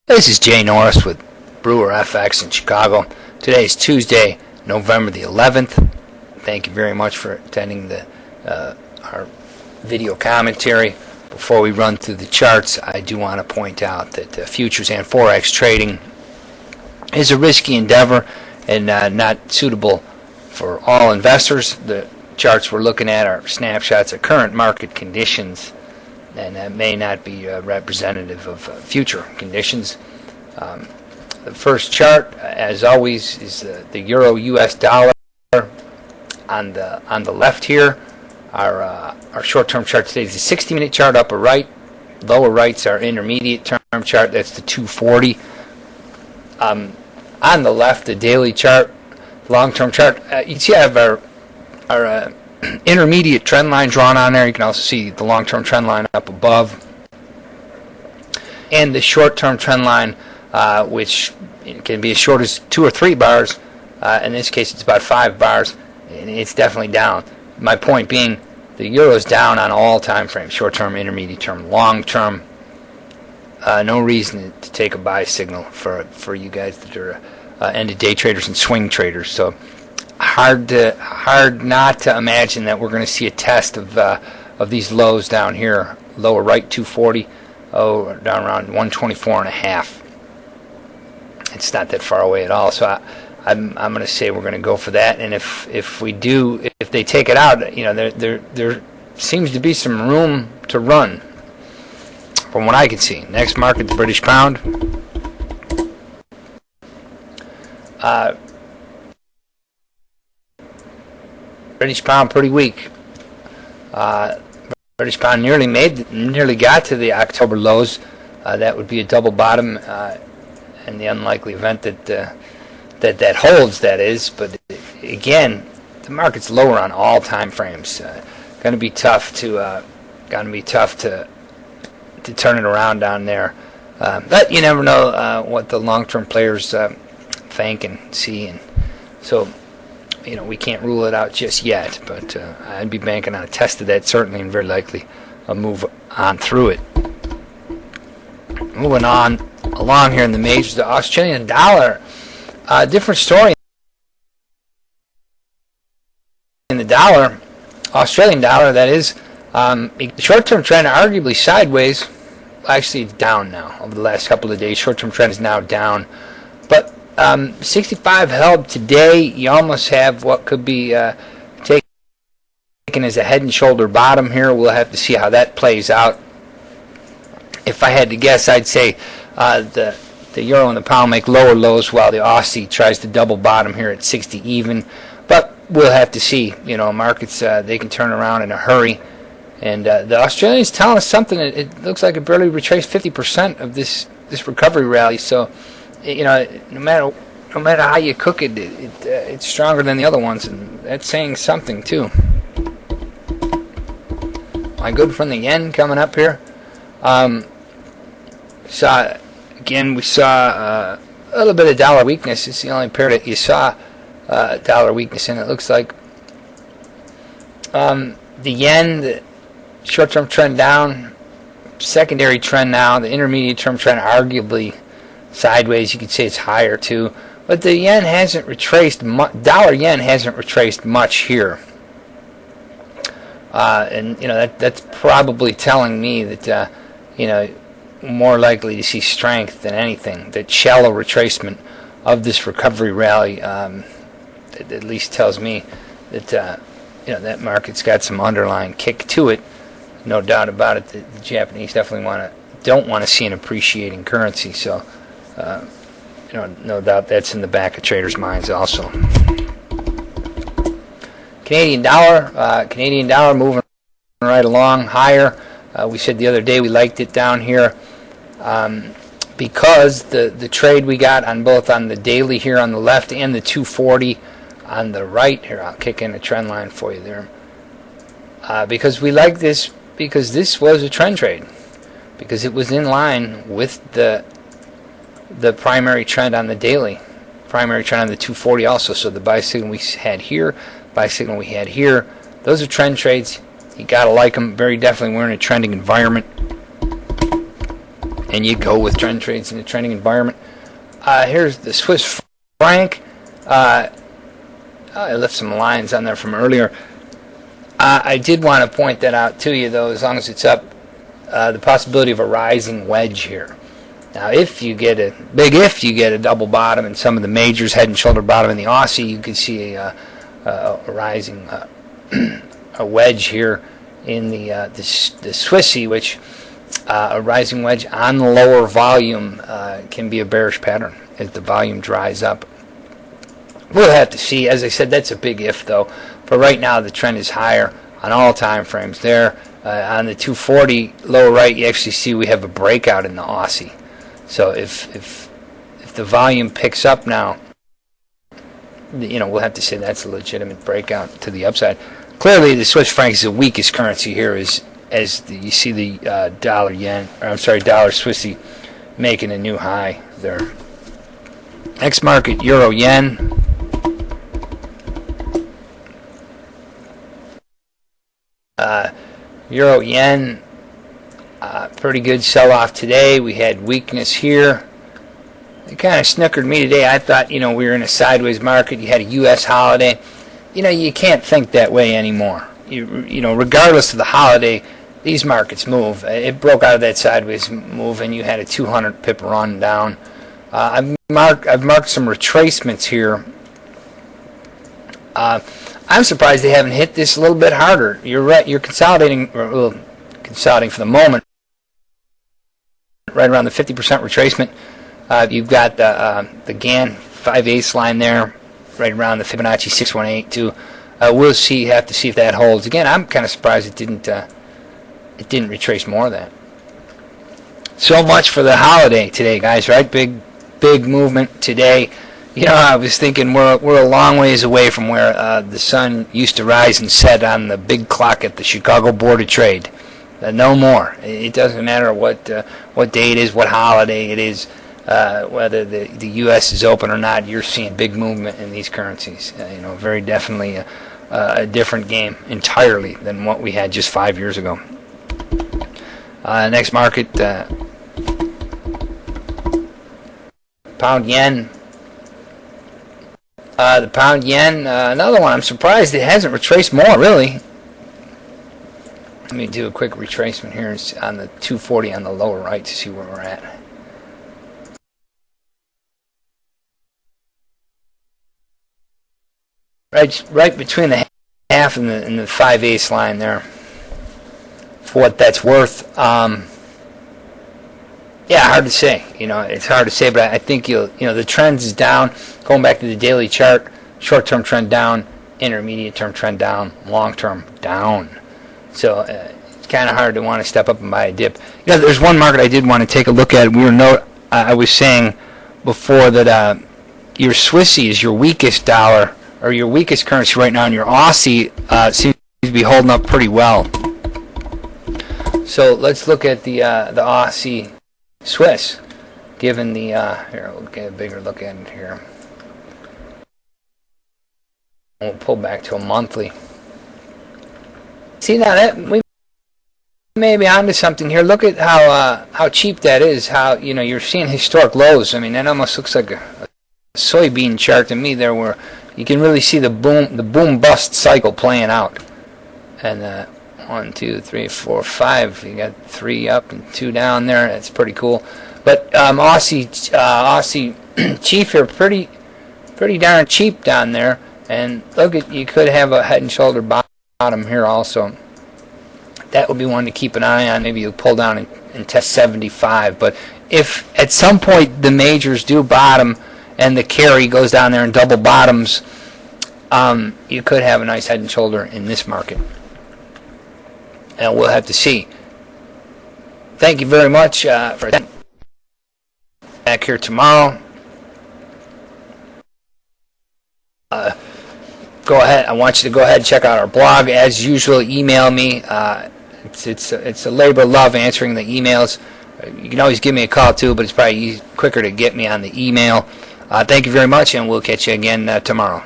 This is Jay Norris with Brewer FX in Chicago. Today is Tuesday, November the 11th. Thank you very much for attending our video commentary. Before we run through the charts, I do want to point out that futures and Forex trading is a risky endeavor and not suitable for all investors. The charts we're looking at are snapshots of current market conditions, and that may not be representative of future conditions. The first chart, as always, is the Euro US dollar on the left here. Our short-term chart today is the 60-minute chart, upper right. Lower right's our intermediate term chart. That's the 240. On the left, the daily chart, long-term chart. You can see I have our intermediate trend line drawn on there. You can also see the long-term trend line up above, and the short-term trend line, which can be as short as 2 or 3 bars. In this case, it's about 5 bars, and it's definitely down. My point being, the euro is down on all time frames: short-term, intermediate term, long-term. No reason to take a buy signal for you guys that are end-of-day traders and swing traders. So hard not to imagine that we're going to see a test of these lows down here. Lower right 240, down around 124.5. It's not that far away at all. So I'm going to say we're going to go for that. And if we do, if they take it out, you know, there seems to be some room to run from what I can see. Next market, the British pound. British pound pretty weak. British pound nearly got to the October lows. That would be a double bottom, in the unlikely event that holds. That is, but again, the market's lower on all time frames. Going to be tough to turn it around down there. But you never know what the long-term players think and see, and so, you know, we can't rule it out just yet, but I'd be banking on a test of that, certainly, and very likely a move on through it. Moving on along here in the majors, the Australian dollar, different story in the dollar. Australian dollar, that is, the short-term trend arguably sideways. Actually, it's down now over the last couple of days. Short-term trend is now down, but 65 held today. You almost have what could be taken as a head and shoulder bottom here. We'll have to see how that plays out. If I had to guess, I'd say the euro and the pound make lower lows while the Aussie tries to double bottom here at 60 even. But we'll have to see. You know, markets, they can turn around in a hurry. And the Australians telling us something. It looks like it barely retraced 50% of this recovery rally. So, you know, no matter how you cook it, it's stronger than the other ones, and that's saying something too. My good friend the yen coming up here. We saw a little bit of dollar weakness. It's the only pair that you saw dollar weakness in. It looks like the yen, the short-term trend down, secondary trend now, the intermediate term trend arguably sideways. You could say it's higher too, but the yen hasn't retraced. Dollar yen hasn't retraced much here, and you know that's probably telling me that you know, more likely to see strength than anything. That shallow retracement of this recovery rally at least tells me that you know, that market's got some underlying kick to it. No doubt about it. The Japanese definitely don't want to see an appreciating currency. So, you know, no doubt that's in the back of traders' minds also. Canadian dollar moving right along higher. We said the other day we liked it down here because the trade we got on both on the daily here on the left and the 240 on the right here. I'll kick in a trend line for you there. Because we like this, because this was a trend trade, because it was in line with the primary trend on the daily, primary trend on the 240 also. So the buy signal we had here, buy signal we had here, those are trend trades. You gotta like them. Very definitely, we're in a trending environment, and you go with trend trades in a trending environment. Here's the Swiss franc. I left some lines on there from earlier. I did want to point that out to you, though, as long as it's up, the possibility of a rising wedge here. Now, if you get a double bottom in some of the majors, head and shoulder bottom in the Aussie, you could see a rising a wedge here in the Swissy, which a rising wedge on the lower volume can be a bearish pattern as the volume dries up. We'll have to see. As I said, that's a big if, though. For right now, the trend is higher on all time frames there. On the 240 lower right, you actually see we have a breakout in the Aussie. So if the volume picks up now, we'll have to say that's a legitimate breakout to the upside. Clearly, the Swiss franc is the weakest currency here, you see the dollar Swissy making a new high there. Next market, euro yen. Euro yen, pretty good sell-off today. We had weakness here. It kind of snookered me today. I thought, we were in a sideways market. You had a U.S. holiday. You can't think that way anymore. Regardless of the holiday, these markets move. It broke out of that sideways move, and you had a 200 pip run down. I've marked some retracements here. I'm surprised they haven't hit this a little bit harder. You're right. You're consolidating for the moment, right around the 50% retracement. You've got the Gann 5/8 line there, right around the Fibonacci 618 too. We'll see. Have to see if that holds. Again, I'm kind of surprised it didn't retrace more of that. So much for the holiday today, guys. Right? Big movement today. I was thinking we're a long ways away from where the sun used to rise and set on the big clock at the Chicago Board of Trade. No more. It doesn't matter what day it is, what holiday it is, whether the U.S. is open or not. You're seeing big movement in these currencies. Very definitely a different game entirely than what we had just 5 years ago. Next market, pound yen. The pound yen, another one. I'm surprised it hasn't retraced more, really. Let me do a quick retracement here on the 240 on the lower right to see where we're at. Right between the half and the 5/8 line there. For what that's worth, hard to say. It's hard to say, but I think the trend is down. Going back to the daily chart, short-term trend down, intermediate-term trend down, long-term down. So it's kind of hard to want to step up and buy a dip. There's one market I did want to take a look at. I was saying before that your Swissy is your weakest dollar or your weakest currency right now, and your Aussie seems to be holding up pretty well. So let's look at the Aussie Swiss, given the here, we'll get a bigger look at it here. We'll pull back to a monthly. See, now that we may be onto something here. Look at how cheap that is. How you're seeing historic lows. I mean, that almost looks like a soybean chart to me there, where you can really see the boom bust cycle playing out. And 1, 2, 3, 4, 5. You got 3 up and 2 down there. That's pretty cool. But Aussie Chief here, pretty darn cheap down there. And look at, you could have a head and shoulder bottom here also. That would be one to keep an eye on. Maybe you'll pull down and test 75. But if at some point the majors do bottom and the carry goes down there and double bottoms, you could have a nice head and shoulder in this market. And we'll have to see. Thank you very much for back here tomorrow. Go ahead. I want you to go ahead and check out our blog. As usual, email me. It's a labor of love answering the emails. You can always give me a call too, but it's probably quicker to get me on the email. Thank you very much, and we'll catch you again tomorrow.